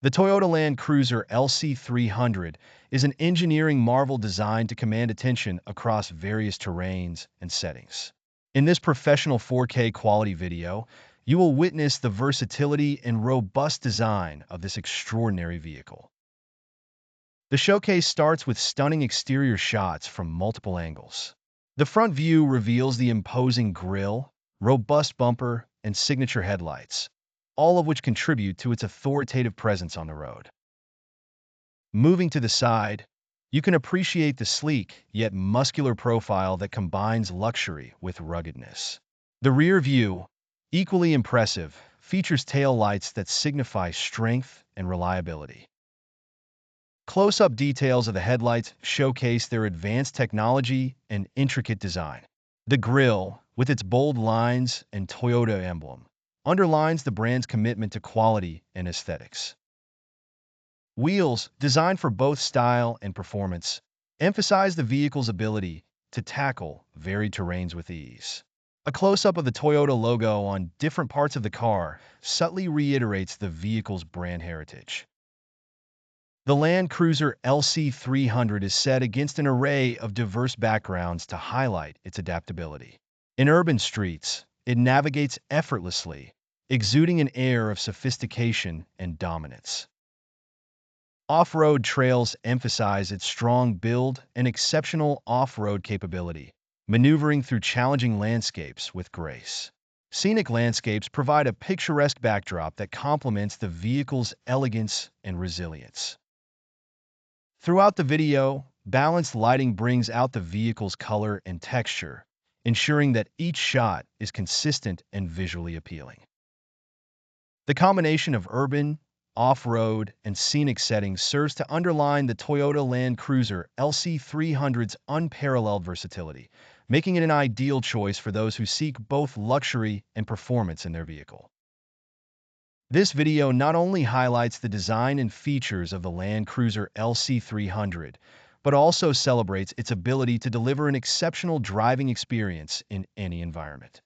The Toyota Land Cruiser LC300 is an engineering marvel designed to command attention across various terrains and settings. In this professional 4K quality video, you will witness the versatility and robust design of this extraordinary vehicle. The showcase starts with stunning exterior shots from multiple angles. The front view reveals the imposing grille, robust bumper, and signature headlights, all of which contribute to its authoritative presence on the road. Moving to the side, you can appreciate the sleek yet muscular profile that combines luxury with ruggedness. The rear view, equally impressive, features tail lights that signify strength and reliability. Close-up details of the headlights showcase their advanced technology and intricate design. The grille, with its bold lines and Toyota emblem, underlines the brand's commitment to quality and aesthetics. Wheels, designed for both style and performance, emphasize the vehicle's ability to tackle varied terrains with ease. A close-up of the Toyota logo on different parts of the car subtly reiterates the vehicle's brand heritage. The Land Cruiser LC300 is set against an array of diverse backgrounds to highlight its adaptability. In urban streets, it navigates effortlessly, exuding an air of sophistication and dominance. Off-road trails emphasize its strong build and exceptional off-road capability, maneuvering through challenging landscapes with grace. Scenic landscapes provide a picturesque backdrop that complements the vehicle's elegance and resilience. Throughout the video, balanced lighting brings out the vehicle's color and texture, ensuring that each shot is consistent and visually appealing. The combination of urban, off-road, and scenic settings serves to underline the Toyota Land Cruiser LC300's unparalleled versatility, making it an ideal choice for those who seek both luxury and performance in their vehicle. This video not only highlights the design and features of the Land Cruiser LC300, but also celebrates its ability to deliver an exceptional driving experience in any environment.